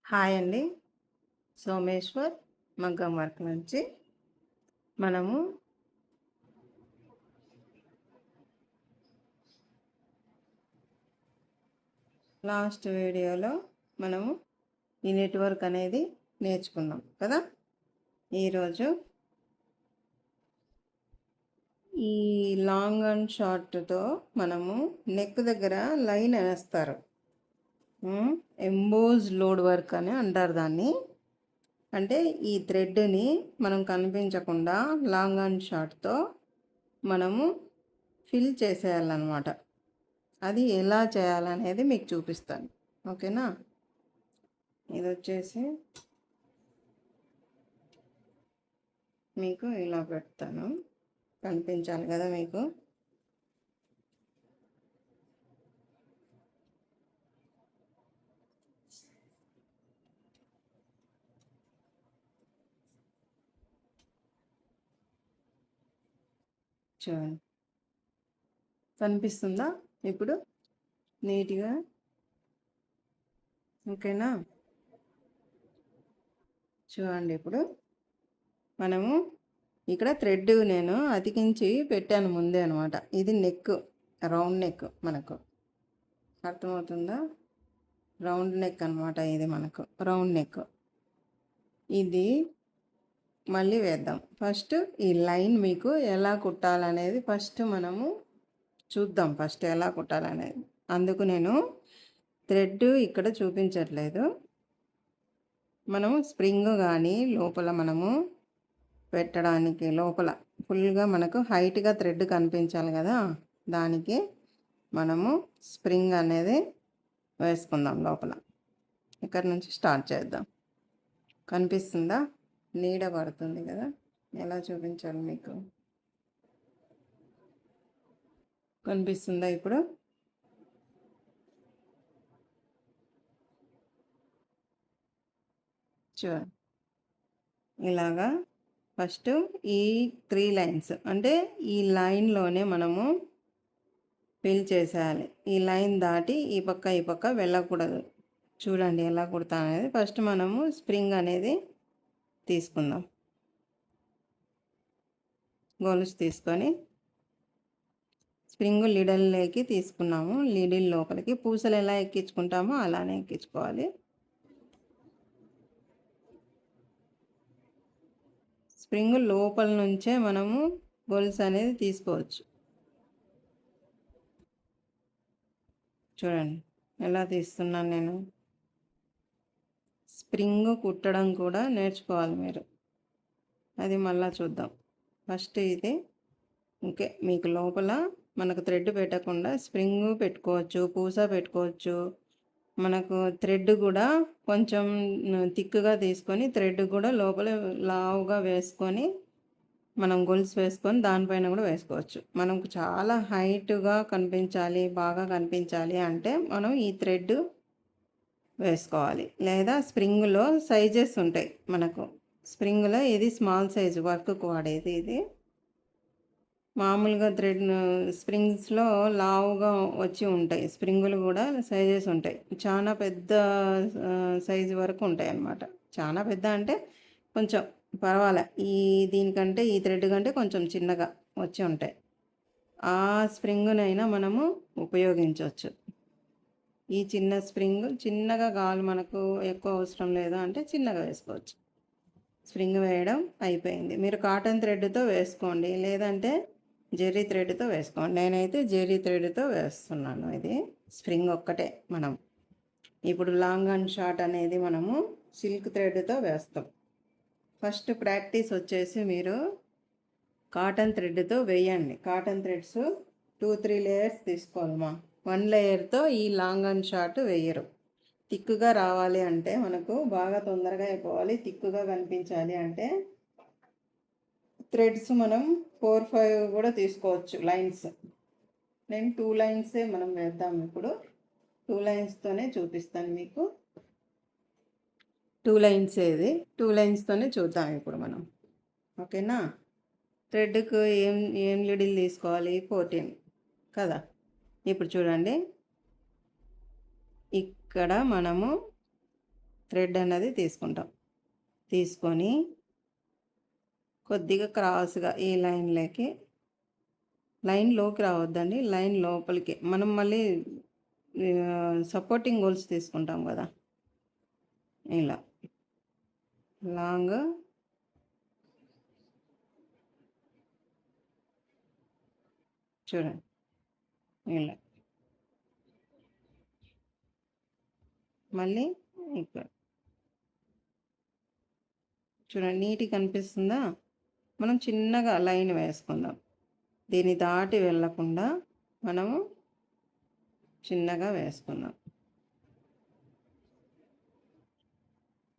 Hi అండి. సోమేశ్వర్ మగ్గం work నుంచి మనము లాస్ట్ వీడియోలో మనము ఈ నెట్వర్క్ అనేది నేర్చుకున్నాం కదా. ఈరోజు ఈ లాంగ్ అండ్ షార్ట్తో మనము నెక్ దగ్గర లైన్ వేస్తారు. ఎంబోజ్ లోడ్ వర్క్ అని అంటారు దాన్ని. అంటే ఈ థ్రెడ్ని మనం కనిపించకుండా లాంగ్ అండ్ షార్ట్తో మనము ఫిల్ చేసేయాలన్నమాట. అది ఎలా చేయాలనేది మీకు చూపిస్తాను, ఓకేనా. ఇది వచ్చేసి మీకు ఇలా పెడతాను, కనిపించాలి కదా మీకు. చూడండి, కనిపిస్తుందా ఇప్పుడు నీట్గా, ఓకేనా. చూడండి, ఇప్పుడు మనము ఇక్కడ థ్రెడ్ నేను అతికించి పెట్టాను ముందే అనమాట. ఇది నెక్, రౌండ్ నెక్ మనకు అర్థమవుతుందా. రౌండ్ నెక్ అనమాట ఇది, మనకు రౌండ్ నెక్. ఇది మళ్ళీ వేద్దాం. ఫస్ట్ ఈ లైన్ మీకు ఎలా కుట్టాలనేది ఫస్ట్ మనము చూద్దాం, ఫస్ట్ ఎలా కుట్టాలనేది. అందుకు నేను థ్రెడ్ ఇక్కడ చూపించట్లేదు. మనము స్ప్రింగ్ కానీ లోపల మనము పెట్టడానికి లోపల ఫుల్గా మనకు హైట్గా థ్రెడ్ కనిపించాలి కదా, దానికి మనము స్ప్రింగ్ అనేది వేసుకుందాం లోపల. ఇక్కడ నుంచి స్టార్ట్ చేద్దాం. కనిపిస్తుందా, నీడ పడుతుంది కదా. ఎలా చూపించాలి మీకు, కనిపిస్తుందా ఇప్పుడు. చూడండి, ఇలాగా ఫస్ట్ ఈ 3 లైన్స్ అంటే ఈ లైన్లోనే మనము ఫిల్ చేసేయాలి. ఈ లైన్ దాటి ఈ పక్క వెళ్ళకూడదు. చూడండి ఎలా కుడతా అనేది. ఫస్ట్ మనము స్ప్రింగ్ అనేది తీసుకుందాం. గొలుసు తీసుకొని స్ప్రింగ్ లిడల్లోకి తీసుకున్నాము. లిడిల్ లోపలికి పూసలు ఎలా ఎక్కించుకుంటామో అలానే ఎక్కించుకోవాలి. స్ప్రింగ్ లోపల నుంచే మనము గొలుసు అనేది తీసుకోవచ్చు. చూడండి ఎలా తీస్తున్నాను నేను. స్ప్రింగ్ కుట్టడం కూడా నేర్చుకోవాలి మీరు, అది మళ్ళీ చూద్దాం. ఫస్ట్ ఇది ఓకే. మీకు లోపల మనకు థ్రెడ్ పెట్టకుండా స్ప్రింగ్ పెట్టుకోవచ్చు, పూస పెట్టుకోవచ్చు. మనకు థ్రెడ్ కూడా కొంచెం థిక్గా తీసుకొని థ్రెడ్ కూడా లోపల లావుగా వేసుకొని మనం గొలుసు వేసుకొని దానిపైన కూడా వేసుకోవచ్చు. మనకు చాలా హైట్గా కనిపించాలి, బాగా కనిపించాలి అంటే మనం ఈ థ్రెడ్ వేసుకోవాలి. లేదా స్ప్రింగ్లో సైజెస్ ఉంటాయి మనకు. స్ప్రింగ్లో ఇది స్మాల్ సైజు వర్క్కు వాడేది. ఇది మామూలుగా థ్రెడ్ స్ప్రింగ్స్లో లావుగా వచ్చి ఉంటాయి. స్ప్రింగులు కూడా సైజెస్ ఉంటాయి, చాలా పెద్ద సైజు వరకు ఉంటాయి అన్నమాట. చాలా పెద్ద అంటే కొంచెం పర్వాలే, ఈ దీనికంటే ఈ థ్రెడ్ కంటే కొంచెం చిన్నగా వచ్చి ఉంటాయి. ఆ స్ప్రింగ్నైనా మనము ఉపయోగించవచ్చు. ఈ చిన్న స్ప్రింగ్ చిన్నగా కావాలి మనకు, ఎక్కువ అవసరం లేదు అంటే చిన్నగా వేసుకోవచ్చు. స్ప్రింగ్ వేయడం అయిపోయింది. మీరు కాటన్ థ్రెడ్తో వేసుకోండి, లేదంటే జెర్రీ థ్రెడ్తో వేసుకోండి. నేనైతే జెర్రీ థ్రెడ్తో వేస్తున్నాను. ఇది స్ప్రింగ్ ఒక్కటే. మనం ఇప్పుడు లాంగ్ అండ్ షార్ట్ అనేది మనము సిల్క్ థ్రెడ్తో వేస్తాం. ఫస్ట్ ప్రాక్టీస్ వచ్చేసి మీరు కాటన్ థ్రెడ్తో వేయండి. కాటన్ థ్రెడ్స్ 2-3 లేయర్స్ తీసుకోవాలమ్మా. 1 లేయర్తో ఈ లాంగ్ అండ్ షార్ట్ వేయరు. థిక్గా రావాలి అంటే మనకు బాగా తొందరగా అయిపోవాలి, థిక్గా కనిపించాలి అంటే థ్రెడ్స్ మనం 4-5 కూడా తీసుకోవచ్చు లైన్స్. నేను 2 లైన్సే మనం వేద్దాం. ఇప్పుడు 2 లైన్స్తోనే చూపిస్తాను మీకు. 2 లైన్స్ ఇది, 2 లైన్స్తోనే చూద్దాం ఇప్పుడు మనం, ఓకేనా. థ్రెడ్కు ఏం లిడిల్ తీసుకోవాలి, 14 కదా. ఇప్పుడు చూడండి, ఇక్కడ మనము థ్రెడ్ అనేది తీసుకుంటాం. తీసుకొని కొద్దిగా క్రాస్గా ఈ లైన్లోకి రావద్దండి, లైన్ లోపలికి మనం మళ్ళీ సపోర్టింగ్ గోల్స్ తీసుకుంటాం కదా, ఇలా లాంగ్ చూడండి, ఇలా మళ్ళీ ఇక్కడ చూడండి నీట్గా కనిపిస్తుందా. మనం చిన్నగా లైన్ వేసుకుందాం, దీన్ని దాటి వెళ్ళకుండా మనము చిన్నగా వేసుకుందాం.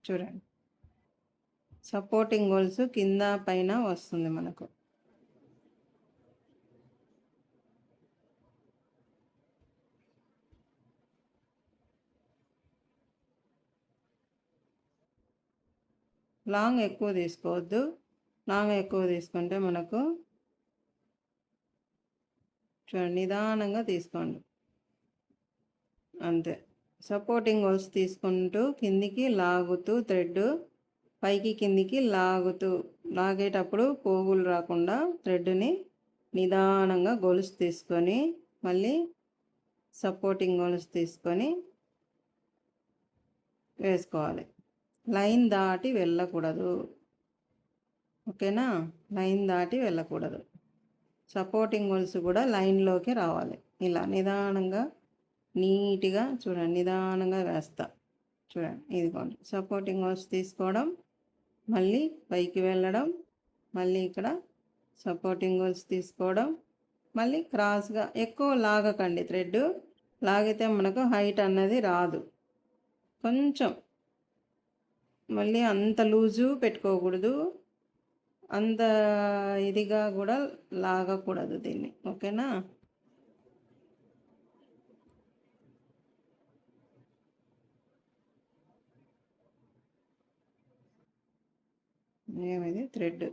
చూడండి సపోర్టింగ్ గోల్స్ కింద పైన వస్తుంది మనకు. లాంగ్ ఎక్కువ తీసుకోవద్దు, లాంగ్ ఎక్కువ తీసుకుంటే మనకు చూడండి నిదానంగా తీసుకోండి అంతే. సపోర్టింగ్ హోల్స్ తీసుకుంటూ కిందికి లాగుతూ థ్రెడ్ పైకి కిందికి లాగేటప్పుడు పోగులు రాకుండా థ్రెడ్ని నిదానంగా గొలుసు తీసుకొని మళ్ళీ సపోర్టింగ్ గొలుసు తీసుకొని వేసుకోవాలి. లైన్ దాటి వెళ్ళకూడదు, ఓకేనా. లైన్ దాటి వెళ్ళకూడదు. సపోర్టింగ్ గొలుసు కూడా లైన్లోకి రావాలి. ఇలా నిదానంగా నీట్గా చూడండి, నిదానంగా వేస్తా చూడండి. ఇదిగోండి సపోర్టింగ్ గొలుసు తీసుకోవడం, మళ్ళీ పైకి వెళ్ళడం, మళ్ళీ ఇక్కడ సపోర్టింగ్ గొలుసు తీసుకోవడం, మళ్ళీ క్రాస్గా. ఎక్కువ లాగకండి, థ్రెడ్ లాగితే మనకు హైట్ అన్నది రాదు. కొంచెం మళ్ళీ అంత లూజు పెట్టుకోకూడదు, అంత ఇదిగా కూడా లాగకూడదు దీన్ని, ఓకేనా. ఏమిది థ్రెడ్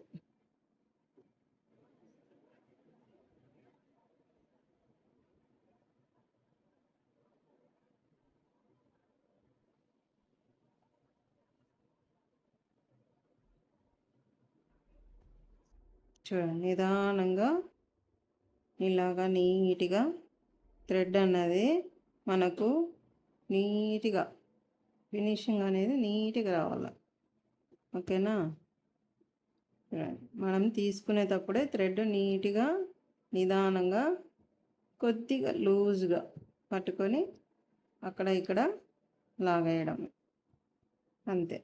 చూడండి, నిదానంగా ఇలాగా నీట్గా థ్రెడ్ అన్నది మనకు నీట్గా ఫినిషింగ్ అనేది నీట్గా రావాలి, ఓకేనా. మనం తీసుకునేటప్పుడే థ్రెడ్ నీట్గా నిదానంగా కొద్దిగా లూజ్గా పట్టుకొని అక్కడ ఇక్కడ లాగేయడం అంతే.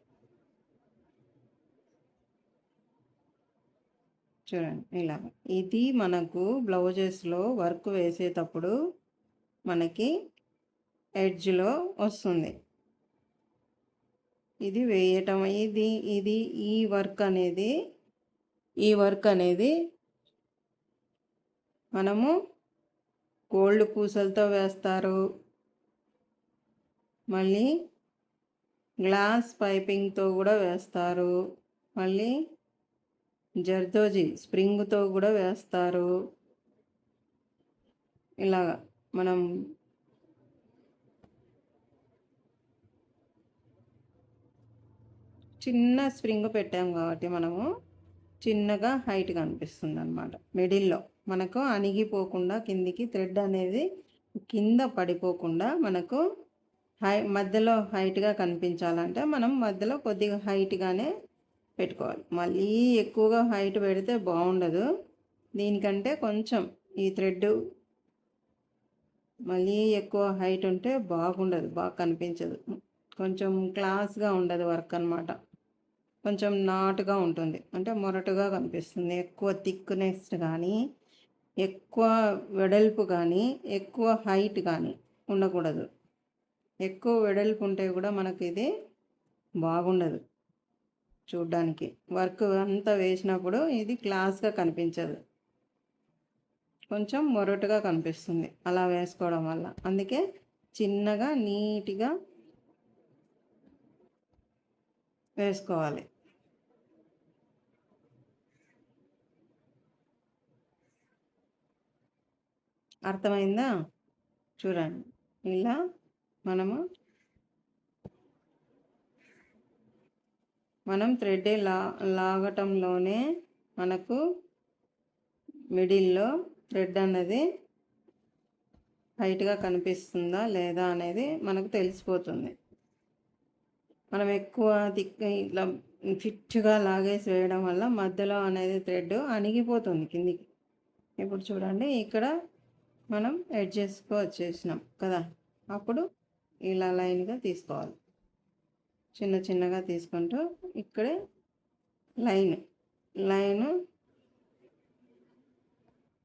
చూడండి ఇలా. ఇది మనకు బ్లౌజెస్లో వర్క్ వేసేటప్పుడు మనకి ఎడ్జ్లో వస్తుంది. ఇది వేయటం ఇది ఈ వర్క్ అనేది మనము గోల్డ్ పూసలతో వేస్తారు, మళ్ళీ గ్లాస్ పైపింగ్తో కూడా వేస్తారు, మళ్ళీ జర్దోజీ స్ప్రింగ్తో కూడా వేస్తారు. ఇలాగా మనం చిన్న స్ప్రింగ్ పెట్టాం కాబట్టి మనము చిన్నగా హైట్ కనిపిస్తుంది అనమాట. మిడిల్లో మనకు అణిగిపోకుండా కిందికి థ్రెడ్ అనేది కింద పడిపోకుండా మనకు మధ్యలో హైట్గా కనిపించాలంటే మనం మధ్యలో కొద్దిగా హైట్గానే పెట్టుకోవాలి. మళ్ళీ ఎక్కువగా హైట్ పెడితే బాగుండదు, దీనికంటే కొంచెం ఈ థ్రెడ్ మళ్ళీ ఎక్కువ హైట్ ఉంటే బాగుండదు, బాగా కనిపించదు, కొంచెం క్లాస్గా ఉండదు వర్క్ అనమాట. కొంచెం నాటుగా ఉంటుంది, అంటే మొరటుగా కనిపిస్తుంది. ఎక్కువ థిక్నెస్ కానీ ఎక్కువ వెడల్పు కానీ ఎక్కువ హైట్ కానీ ఉండకూడదు. ఎక్కువ వెడల్పు ఉంటే కూడా మనకి ఇది బాగుండదు చూడ్డానికి. వర్క్ అంతా వేసినప్పుడు ఇది క్లాస్గా కనిపించదు, కొంచెం మొరటుగా కనిపిస్తుంది అలా వేసుకోవడం వల్ల. అందుకే చిన్నగా నీట్గా వేసుకోవాలి. అర్థమైందా. చూడండి ఇలా మనము మనం థ్రెడ్ లాగటంలోనే మనకు మిడిల్లో థ్రెడ్ అన్నది హైట్గా కనిపిస్తుందా లేదా అనేది మనకు తెలిసిపోతుంది. మనం ఎక్కువ ఇట్లా ఫిట్గా లాగేసి వేయడం వల్ల మధ్యలో అనేది థ్రెడ్ అణిగిపోతుంది కిందికి. ఇప్పుడు చూడండి, ఇక్కడ మనం ఎడ్జెస్కి వచ్చేసినాం కదా, అప్పుడు ఇలా లైన్గా తీసుకోవాలి. చిన్న చిన్నగా తీసుకుంటూ ఇక్కడే లైన్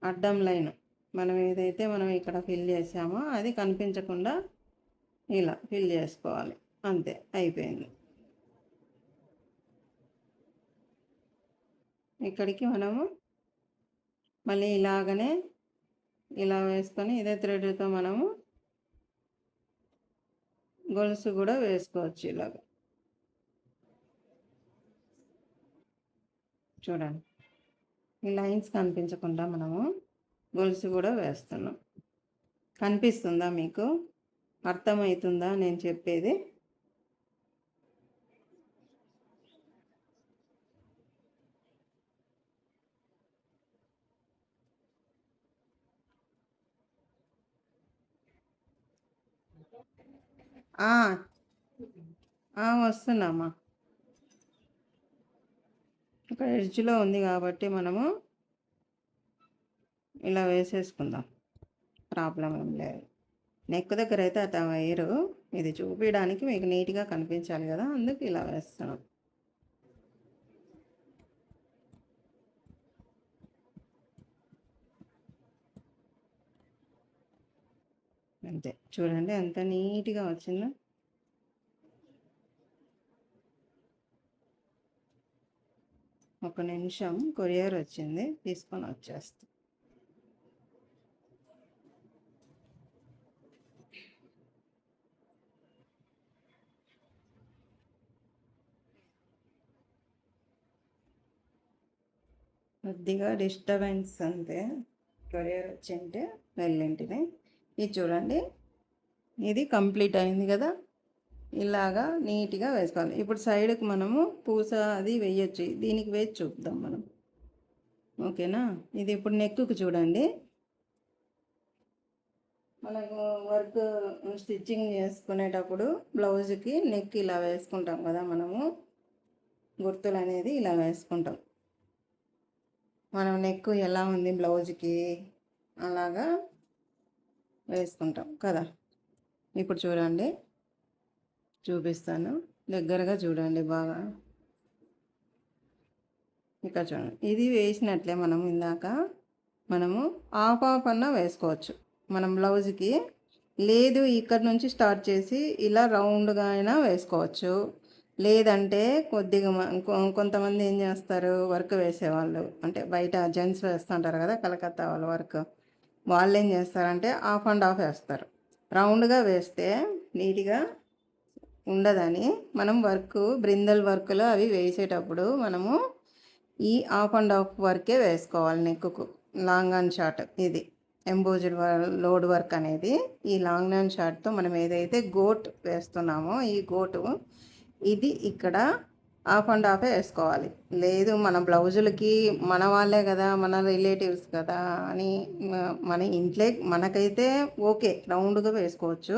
అడ్డం లైన్ మనం ఏదైతే మనం ఇక్కడ ఫిల్ చేసామో అది కనిపించకుండా ఇలా ఫిల్ చేసుకోవాలి. అంతే, అయిపోయింది. ఇక్కడికి మనము మళ్ళీ ఇలాగనే ఇలా వేసుకొని ఇదే థ్రెడ్తో మనము గొలుసు కూడా వేసుకోవచ్చు. ఇలాగ చూడండి, ఈ లైన్స్ కనిపించకుండా మనము గొలుసు కూడా వేస్తున్నాం. కనిపిస్తుందా మీకు? అర్థమవుతుందా నేను చెప్పేది? వస్తున్నామా. ఇక్కడ ఎడ్జ్లో ఉంది కాబట్టి మనము ఇలా వేసేసుకుందాం, ప్రాబ్లం ఏం లేదు. నెక్ దగ్గర అయితే అత వైరు ఇది చూపించడానికి మీకు నీట్గా కనిపించాలి కదా, అందుకు ఇలా వేస్తున్నాం. అంతే, చూడండి ఎంత నీట్గా వచ్చిందో. ఒక నిమిషం, కొరియర్ వచ్చింది, తీసుకొని వచ్చేస్తాం. కొద్దిగా డిస్టర్బెన్స్ అంతే, కొరియర్ వచ్చింటే వెళ్ళింటిని. ఇది చూడండి, ఇది కంప్లీట్ అయింది కదా. ఇలాగా నీట్గా వేసుకోవాలి. ఇప్పుడు సైడ్కి మనము పూస అది వేయచ్చు, దీనికి వేసి చూపుదాం మనం. ఓకేనా? ఇది ఇప్పుడు నెక్కు చూడండి, మనకు వర్క్ స్టిచ్చింగ్ చేసుకునేటప్పుడు బ్లౌజ్కి నెక్ ఇలా వేసుకుంటాం కదా మనము, గుర్తులు అనేది ఇలా వేసుకుంటాం. మనం నెక్ ఎలా ఉంది బ్లౌజ్కి అలాగా వేసుకుంటాం కదా. ఇప్పుడు చూడండి, చూపిస్తాను, దగ్గరగా చూడండి బాగా. ఇక్కడ చూడండి, ఇది వేసినట్లే మనం ఇందాక మనము హాఫ్ అన్నా వేసుకోవచ్చు మనం బ్లౌజ్కి. లేదు ఇక్కడ నుంచి స్టార్ట్ చేసి ఇలా రౌండ్గా అయినా వేసుకోవచ్చు. లేదంటే కొద్దిగా కొంతమంది ఏం చేస్తారు, వర్క్ వేసేవాళ్ళు అంటే బయట జెంట్స్ వేస్తుంటారు కదా, కలకత్తా వాళ్ళ వర్క్, వాళ్ళు ఏం చేస్తారంటే హాఫ్ అండ్ హాఫ్ వేస్తారు. రౌండ్గా వేస్తే నీట్గా ఉండదని మనం బ్రిందల్ వర్క్లో అవి వేసేటప్పుడు మనము ఈ హాఫ్ అండ్ హాఫ్ వర్కే వేసుకోవాలి. నెక్కు లాంగ్ అండ్ షార్ట్, ఇది ఎంబోజ్డ్ లోడ్ వర్క్ అనేది ఈ లాంగ్ అండ్ షార్ట్తో మనం ఏదైతే గోట్ వేస్తున్నామో ఈ గోటు ఇది ఇక్కడ హాఫ్ అండ్ హాఫే వేసుకోవాలి. లేదు మన బ్లౌజులకి మన వాళ్ళే కదా, మన రిలేటివ్స్ కదా అని మన ఇంట్లో మనకైతే ఓకే రౌండ్గా వేసుకోవచ్చు.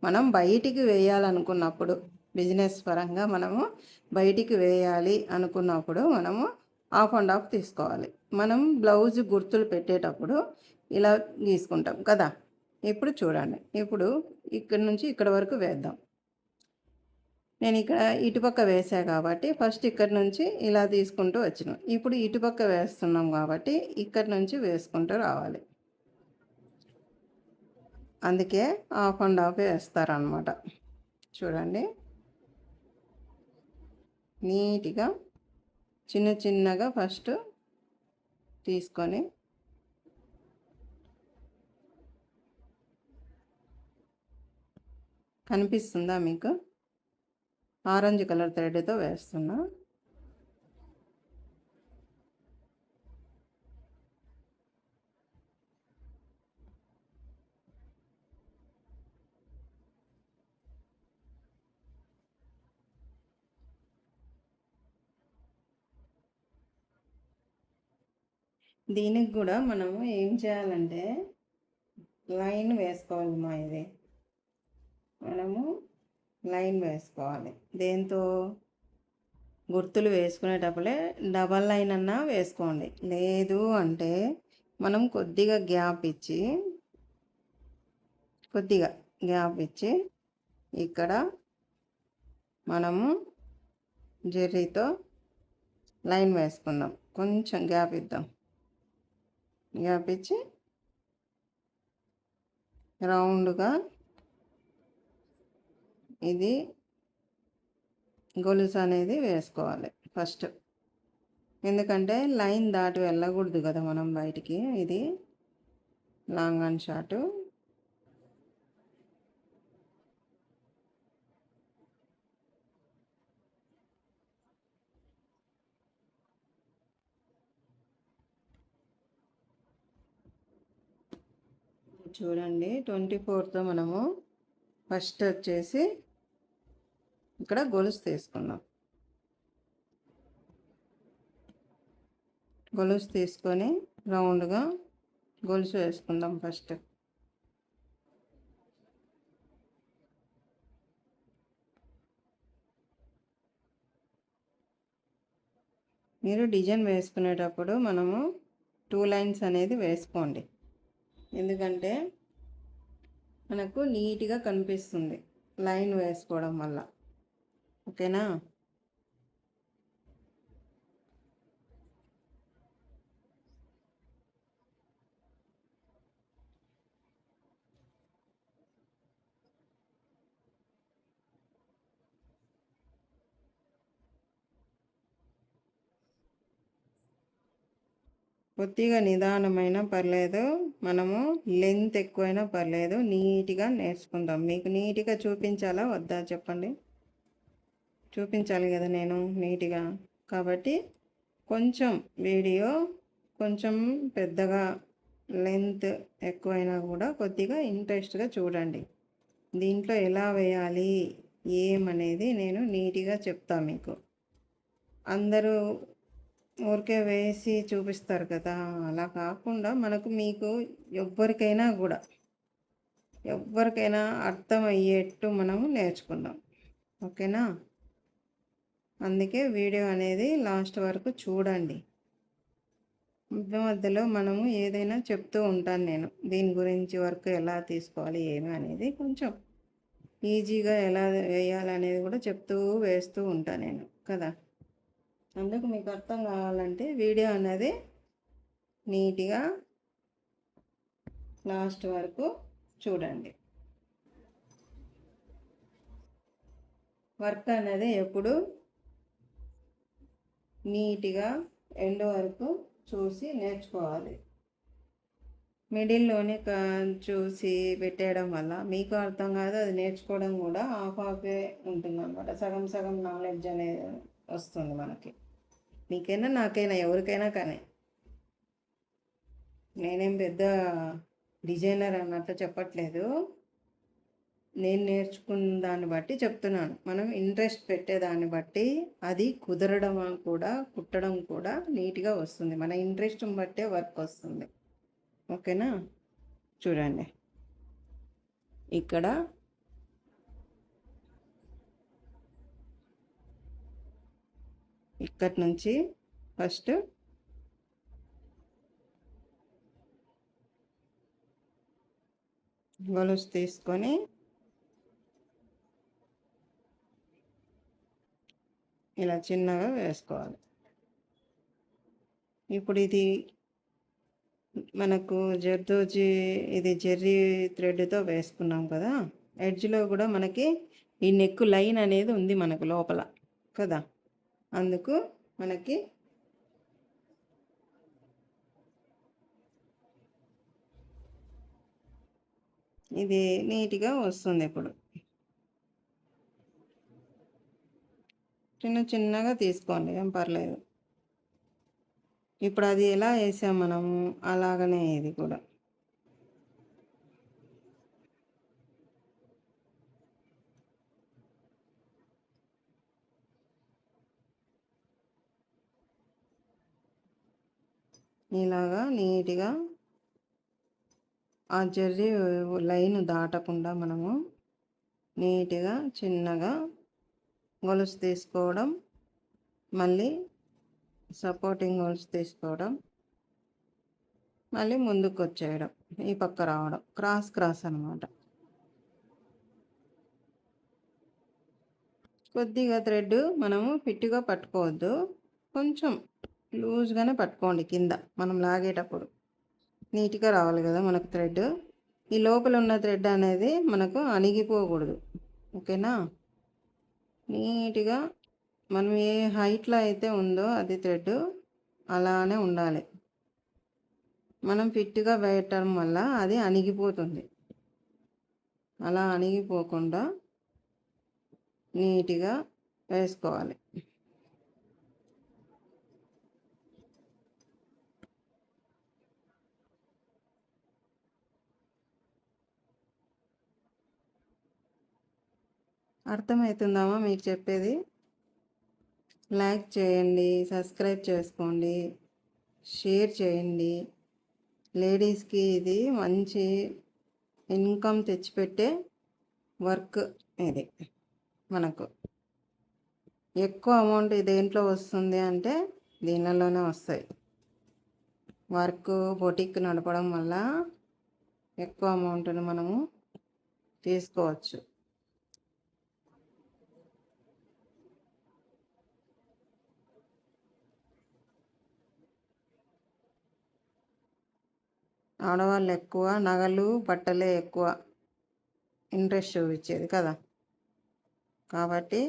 మనం బయటికి వేయాలనుకున్నప్పుడు బిజినెస్ పరంగా మనము బయటికి వేయాలి అనుకున్నప్పుడు మనము హాఫ్ అండ్ హాఫ్ తీసుకోవాలి. మనం బ్లౌజ్ గుర్తులు పెట్టేటప్పుడు ఇలా గీసుకుంటాం కదా. ఇప్పుడు చూడండి, ఇప్పుడు ఇక్కడ నుంచి ఇక్కడ వరకు వేద్దాం. నేను ఇక్కడ ఇటుపక్క వేసా కాబట్టి ఫస్ట్ ఇక్కడ నుంచి ఇలా తీసుకుంటూ వచ్చినాం. ఇప్పుడు ఇటుపక్క వేస్తున్నాం కాబట్టి ఇక్కడ నుంచి వేసుకుంటూ రావాలి. అందుకే హాఫ్ అండ్ హాఫ్ వేస్తారనమాట. చూడండి, నీట్గా చిన్న చిన్నగా ఫస్ట్ తీసుకొని కనిపిస్తుందా మీకు? ఆరెంజ్ కలర్ థ్రెడ్తో వేస్తున్నా. దీనికి కూడా మనము ఏం చేయాలంటే లైన్ వేసుకోవాలి ఇది మనము లైన్ వేసుకోవాలి. దేంతో? గుర్తులు వేసుకునేటప్పుడే డబల్ లైన్ అన్నా వేసుకోండి. లేదు అంటే మనం కొద్దిగా గ్యాప్ ఇచ్చి ఇక్కడ మనము జెర్రీతో లైన్ వేసుకుందాం. కొంచెం గ్యాప్ ఇద్దాం. గ్యాప్ ఇచ్చి రౌండ్గా ఇది గొలుసు అనేది వేసుకోవాలి ఫస్ట్. ఎందుకంటే లైన్ దాటి వెళ్ళకూడదు కదా మనం బయటికి. ఇది లాంగ్ అండ్ షార్ట్. చూడండి 24తో మనము ఫస్ట్ వచ్చేసి ఇక్కడ గొలుసు తీసుకుందాం. గొలుసు తీసుకొని రౌండ్గా గొలుసు వేసుకుందాం ఫస్ట్. మీరు డిజైన్ వేసుకునేటప్పుడు మనము 2 లైన్స్ అనేది వేసుకోండి. ఎందుకంటే మనకు నీట్గా కనిపిస్తుంది లైన్ వేసుకోవడం వల్ల. ఓకేనా? కొద్దిగా నిదానమైనా పర్లేదు, మనము లెంత్ ఎక్కువైనా పర్లేదు, నీట్గా నేర్చుకుందాం. మీకు నీట్గా చూపించాలా వద్దా చెప్పండి? చూపించాలి కదా నేను నీట్గా. కాబట్టి కొంచెం వీడియో కొంచెం పెద్దగా లెంత్ ఎక్కువైనా కూడా కొద్దిగా ఇంట్రెస్ట్గా చూడండి. దీంట్లో ఎలా వేయాలి ఏమనేది నేను నీట్గా చెప్తాను మీకు. అందరూ ఊరికే వేసి చూపిస్తారు కదా, అలా కాకుండా మీకు ఎవ్వరికైనా అర్థమయ్యేట్టు మనము నేర్చుకుందాం. ఓకేనా? అందుకే వీడియో అనేది లాస్ట్ వరకు చూడండి. మధ్యలో మనము ఏదైనా చెప్తూ ఉంటాను నేను, దీని గురించి వర్క్ ఎలా తీసుకోవాలి ఏమి అనేది, కొంచెం ఈజీగా ఎలా వేయాలనేది కూడా చెప్తూ వేస్తూ ఉంటాను నేను కదా. అందుకు మీకు అర్థం కావాలంటే వీడియో అనేది నీట్గా లాస్ట్ వరకు చూడండి. వర్క్ అనేది ఎప్పుడు నీట్గా ఎండ్ వరకు చూసి నేర్చుకోవాలి. మిడిల్లోనే చూసి పెట్టేయడం వల్ల మీకు అర్థం కాదు, అది నేర్చుకోవడం కూడా హాఫే ఉంటుంది అన్నమాట. సగం సగం నాలెడ్జ్ అనేది వస్తుంది మనకి. మీకైనా నాకైనా ఎవరికైనా కానీ. నేనేం పెద్ద డిజైనర్ అన్నట్టు చెప్పట్లేదు, నేను నేర్చుకున్న దాన్ని బట్టి చెప్తున్నాను. మనం ఇంట్రెస్ట్ పెట్టేదాన్ని బట్టి అది కుదరడం కూడా కుట్టడం కూడా నీట్గా వస్తుంది. మన ఇంట్రెస్ట్ని బట్టే వర్క్ వస్తుంది. ఓకేనా? చూడండి ఇక్కడ ఇక్కడి నుంచి ఫస్ట్ గొలుసు తీసుకొని ఇలా చిన్నగా వేసుకోవాలి. ఇప్పుడు ఇది మనకు ఇది జెర్రీ థ్రెడ్తో వేసుకున్నాం కదా, ఎడ్జ్లో కూడా మనకి ఈ నెక్ లైన్ అనేది ఉంది మనకు లోపల కదా. అందుకు మనకి ఇది నీట్గా వస్తుంది. ఇప్పుడు చిన్నగా తీసుకోండి, ఏం పర్లేదు. ఇప్పుడు అది ఎలా వేసాం మనము అలాగనే ఇది కూడా. ఇలాగా నీట్గా ఆ జర్రీ లైన్ దాటకుండా మనము నీట్గా చిన్నగా గొలుసు తీసుకోవడం, మళ్ళీ సపోర్టింగ్ గొలుసు తీసుకోవడం, మళ్ళీ ముందుకు వచ్చేయడం, ఈ పక్క రావడం, క్రాస్ క్రాస్ అనమాట. కొద్దిగా థ్రెడ్ మనము ఫిట్గా పట్టుకోవద్దు, కొంచెం లూజ్గానే పట్టుకోండి. కింద మనం లాగేటప్పుడు నీట్గా రావాలి కదా మనకు థ్రెడ్. ఈ లోపల ఉన్న థ్రెడ్ అనేది మనకు అణిగిపోకూడదు, ఓకేనా. నీట్గా మనం ఏ హైట్లో అయితే ఉందో అది థ్రెడ్ అలానే ఉండాలి. మనం ఫిట్గా వేయటం వల్ల అది అణిగిపోతుంది. అలా అణిగిపోకుండా నీట్గా వేసుకోవాలి. అర్థమవుతుందామా మీకు చెప్పేది? లైక్ చేయండి, సబ్స్క్రైబ్ చేసుకోండి, షేర్ చేయండి. లేడీస్కి ఇది మంచి ఇన్కమ్ తెచ్చిపెట్టే వర్క్. ఇది మనకు ఎక్కువ అమౌంట్ దేంట్లో వస్తుంది అంటే దీనిలోనే వస్తాయి. వర్క్ బొటిక్ నడపడం వల్ల ఎక్కువ అమౌంట్ని మనము తీసుకోవచ్చు. ఆడవాళ్ళు ఎక్కువ నగలు బట్టలే ఎక్కువ ఇంట్రెస్ట్ చూపించేది కదా. కాబట్టి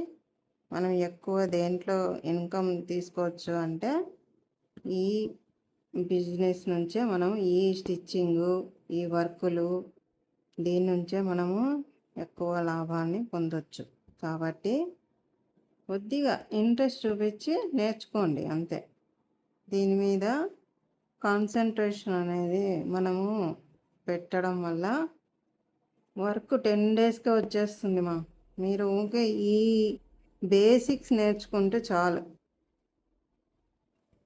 మనం ఎక్కువ దేంట్లో ఇన్కమ్ తీసుకోవచ్చు అంటే ఈ బిజినెస్ నుంచే మనం ఈ స్టిచ్చింగు, ఈ వర్కులు, దీని నుంచే మనము ఎక్కువ లాభాన్ని పొందొచ్చు. కాబట్టి కొద్దిగా ఇంట్రెస్ట్ చూపించి నేర్చుకోండి అంతే. దీని మీద కాన్సన్ట్రేషన్ అనేది మనము పెట్టడం వల్ల వర్క్ 10 డేస్కే వచ్చేస్తుంది. మీరు ఊరికే ఈ బేసిక్స్ నేర్చుకుంటే చాలు.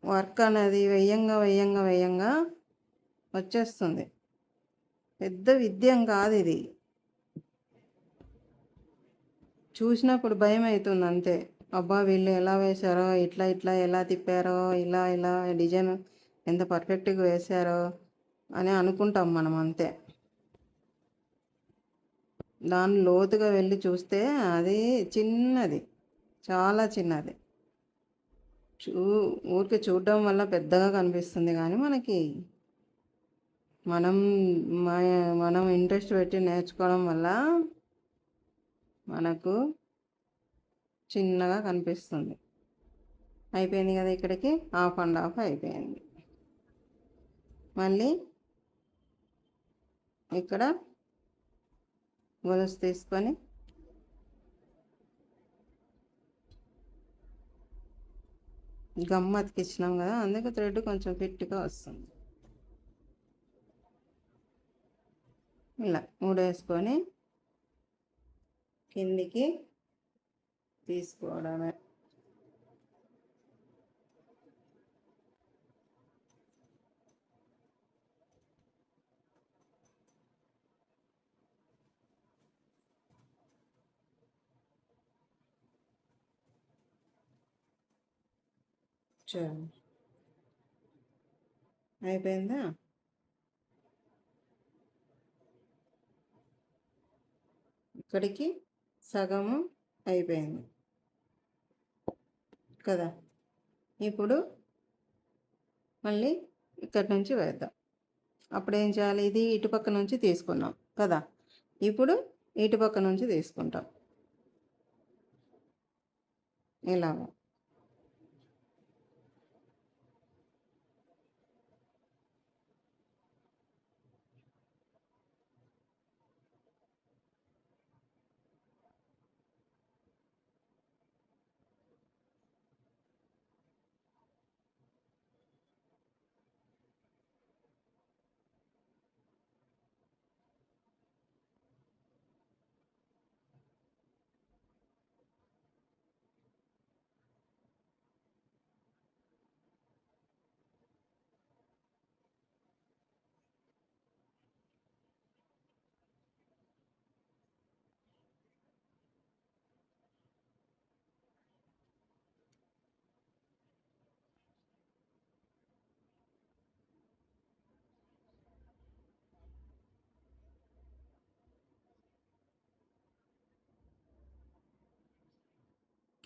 వర్క్ అనేది వెయ్యంగా వచ్చేస్తుంది. పెద్ద విద్యం కాదు ఇది. చూసినప్పుడు భయం అవుతుంది అంతే. అబ్బా వీళ్ళు ఎలా వేశారో, ఇట్లా ఎలా తిప్పారో, ఇలా డిజైన్ ఎంత పర్ఫెక్ట్గా వేశారో అని అనుకుంటాం మనం అంతే. దాని లోతుగా వెళ్ళి చూస్తే అది చిన్నది, చాలా చిన్నది. ఊరికే చూడడం వల్ల పెద్దగా కనిపిస్తుంది, కానీ మనం ఇంట్రెస్ట్ పెట్టి నేర్చుకోవడం వల్ల మనకు చిన్నగా కనిపిస్తుంది. అయిపోయింది కదా, ఇక్కడికి హాఫ్ అండ్ హాఫ్ అయిపోయింది. మళ్ళీ ఇక్కడ గొలుసు తీసుకొని గమ్ అతికిచ్చినాం కదా, అందుకే థ్రెడ్ కొంచెం ఫిట్గా వస్తుంది. ఇలా మూడేసుకొని కిందికి తీసుకోవడమే. అయిపోయిందా? ఇక్కడికి సగము అయిపోయింది కదా. ఇప్పుడు మళ్ళీ ఇక్కడి నుంచి వేద్దాం. అప్పుడు ఏం చేయాలి? ఇది ఇటుపక్క నుంచి తీసుకున్నాం కదా, ఇప్పుడు ఇటుపక్క నుంచి తీసుకుంటాం. ఇలాగ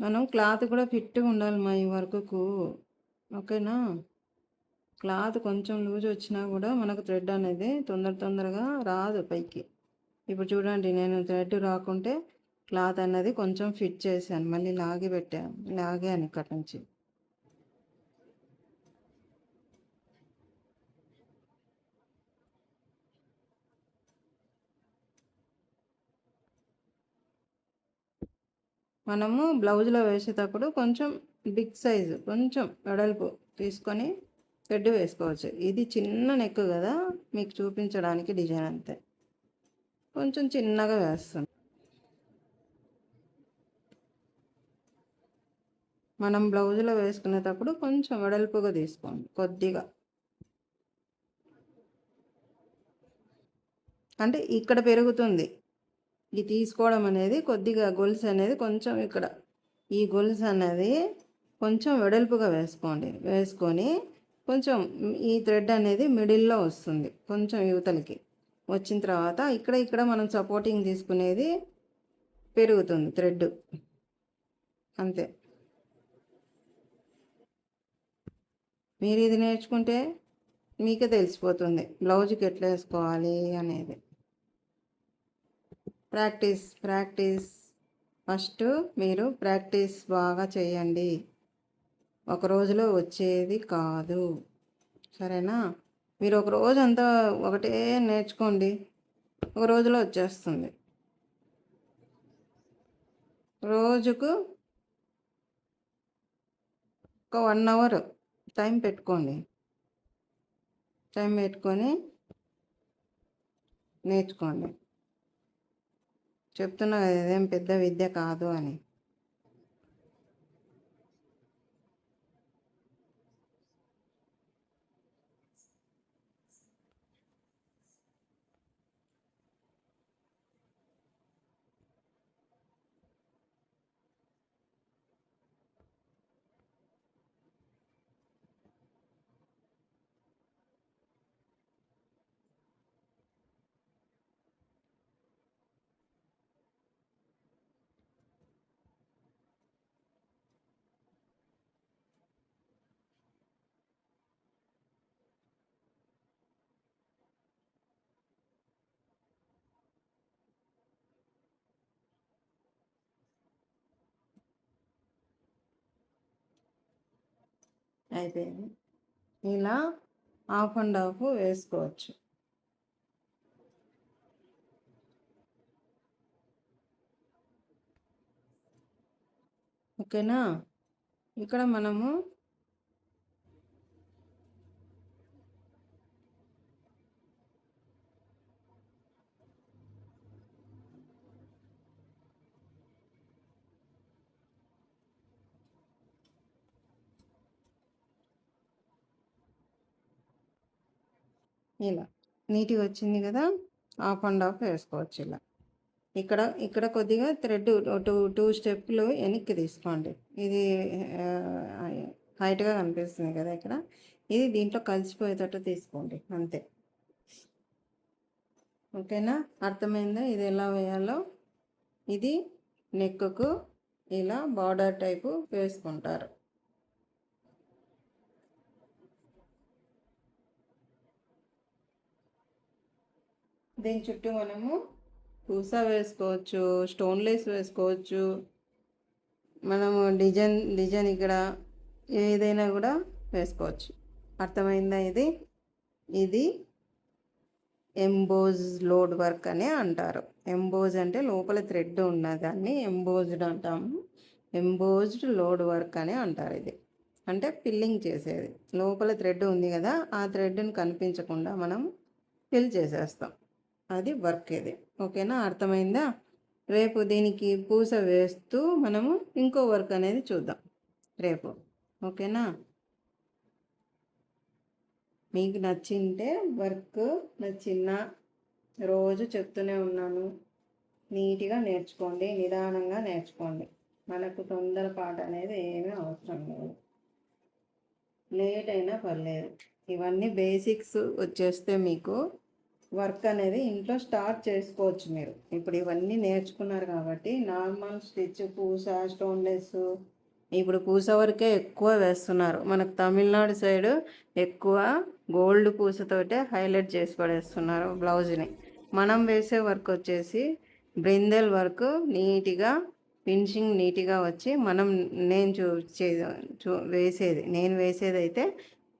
మనం క్లాత్ కూడా ఫిట్గా ఉండాలి మా ఈ వర్క్కు. ఓకేనా. క్లాత్ కొంచెం లూజ్ వచ్చినా కూడా మనకు థ్రెడ్ అనేది తొందరగా రాదు పైకి. ఇప్పుడు చూడండి, నేను థ్రెడ్ రాకుంటే క్లాత్ అన్నది కొంచెం ఫిట్ చేశాను, మళ్ళీ లాగాను ఇక్కడ నుంచి. మనము బ్లౌజ్లో వేసేటప్పుడు కొంచెం బిగ్ సైజు, కొంచెం వెడల్పు తీసుకొని థ్రెడ్ వేసుకోవచ్చు. ఇది చిన్న నెక్ కదా, మీకు చూపించడానికి డిజైన్ అంతే, కొంచెం చిన్నగా వేస్తాం. మనం బ్లౌజ్లో వేసుకునేటప్పుడు కొంచెం వెడల్పుగా తీసుకోండి కొద్దిగా. అంటే ఇక్కడ పెరుగుతుంది ఈ తీసుకోవడం అనేది, కొద్దిగా గొలుసు అనేది కొంచెం ఇక్కడ ఈ గొలుసు అనేది కొంచెం వెడల్పుగా వేసుకొని కొంచెం ఈ థ్రెడ్ అనేది మిడిల్లో వస్తుంది, కొంచెం యువతలకి వచ్చిన తర్వాత ఇక్కడ మనం సపోర్టింగ్ తీసుకునేది పెరుగుతుంది థ్రెడ్, అంతే. మీరు ఇది నేర్చుకుంటే మీకే తెలిసిపోతుంది బ్లౌజ్కి ఎట్లా వేసుకోవాలి అనేది. ప్రాక్టీస్ ఫస్ట్ మీరు ప్రాక్టీస్ బాగా చేయండి, ఒక రోజులో వచ్చేది కాదు, సరేనా. మీరు ఒక రోజు అంతా ఒకటే నేర్చుకోండి, ఒక రోజులో వచ్చేస్తుంది. రోజుకు ఒక 1 అవర్ టైం పెట్టుకొని నేర్చుకోండి. చెప్తున్నా కదా, ఇదేం పెద్ద విద్య కాదు అని. అయిపోయింది. ఇలా హాఫ్ అండ్ హాఫ్ వేసుకోవచ్చు. ఓకేనా. ఇక్కడ మనము ఇలా నీట్గా వచ్చింది కదా, హాఫ్ అండ్ హాఫ్ వేసుకోవచ్చు ఇలా. ఇక్కడ కొద్దిగా థ్రెడ్ టూ స్టెప్లు వెనక్కి తీసుకోండి. ఇది హైట్గా కనిపిస్తుంది కదా ఇక్కడ, ఇది దీంట్లో కలిసిపోయేటట్టు తీసుకోండి, అంతే. ఓకేనా, అర్థమైందా ఇది ఎలా వేయాలో. ఇది నెక్కు ఇలా బార్డర్ టైపు వేసుకుంటారు. దీని చుట్టూ మనము పూసా వేసుకోవచ్చు, స్టోన్ లేస్ వేసుకోవచ్చు, మనము డిజైన్ ఇక్కడ ఏదైనా కూడా వేసుకోవచ్చు. అర్థమైందా ఇది ఎంబోజ్ లోడ్ వర్క్ అని అంటారు. ఎంబోజ్ అంటే లోపల థ్రెడ్ ఉన్నదాన్ని ఎంబోజ్డ్ అంటాము. ఎంబోజ్డ్ లోడ్ వర్క్ అని అంటారు. ఇది అంటే ఫిల్లింగ్ చేసేది, లోపల థ్రెడ్ ఉంది కదా, ఆ థ్రెడ్ని కనిపించకుండా మనం ఫిల్ చేసేస్తాం, అది వర్క్ ఇది. ఓకేనా, అర్థమైందా. రేపు దీనికి పూస వేస్తూ మనము ఇంకో వర్క్ అనేది చూద్దాం రేపు. ఓకేనా, మీకు నచ్చింటే వర్క్ నచ్చిన రోజు చెప్తూనే ఉన్నాను, నీట్గా నేర్చుకోండి, నిదానంగా నేర్చుకోండి. మనకు తొందరపాటు అనేది ఏమీ అవసరం లేదు, లేట్ అయినా పర్లేదు. ఇవన్నీ బేసిక్స్ వచ్చేస్తే మీకు వర్క్ అనేది ఇంట్లో స్టార్ట్ చేసుకోవచ్చు మీరు. ఇప్పుడు ఇవన్నీ నేర్చుకున్నారు కాబట్టి నార్మల్ స్టిచ్, పూస, స్టోన్లెస్, ఇప్పుడు పూస వరకే ఎక్కువ వేస్తున్నారు. మనకు తమిళనాడు సైడు ఎక్కువ గోల్డ్ పూసతోటే హైలైట్ చేసి పడేస్తున్నారు బ్లౌజ్ని. మనం వేసే వర్క్ వచ్చేసి బ్రిందెల్ వర్క్ నీట్గా ఫినిషింగ్ నీట్గా వచ్చి మనం నేను వేసేది అయితే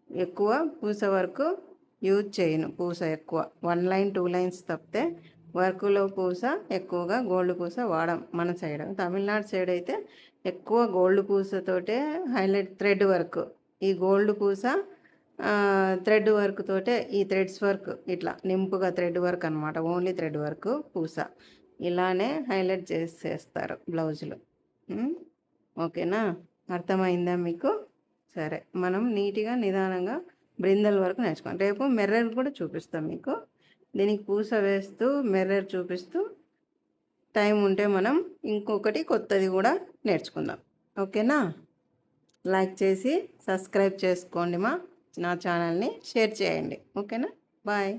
ఎక్కువ పూస వర్క్ యూజ్ చేయను. పూస ఎక్కువ 1 లైన్ 2 లైన్స్ తప్పితే వర్క్లో పూస ఎక్కువగా గోల్డ్ పూస వాడం మన సైడ్. తమిళనాడు సైడ్ అయితే ఎక్కువ గోల్డ్ పూసతోటే హైలైట్ థ్రెడ్ వర్క్. ఈ గోల్డ్ పూస థ్రెడ్ వర్క్ తోటే ఈ థ్రెడ్స్ వర్క్ ఇట్లా నింపుగా థ్రెడ్ వర్క్ అనమాట. ఓన్లీ థ్రెడ్ వర్క్ పూస ఇలానే హైలైట్ చేస్తారు బ్లౌజులు. ఓకేనా? అర్థమైందా మీకు? సరే, మనం నీట్గా నిదానంగా బ్రిందల్ వరకు నేర్చుకోండి. రేపు మిర్రర్ కూడా చూపిస్తాం మీకు. దీనికి పూస వేస్తూ మిర్రర్ చూపిస్తూ టైం ఉంటే మనం ఇంకొకటి కొత్తది కూడా నేర్చుకుందాం. ఓకేనా? లైక్ చేసి సబ్స్క్రైబ్ చేసుకోండి. నా ఛానల్ని షేర్ చేయండి. ఓకేనా? బాయ్.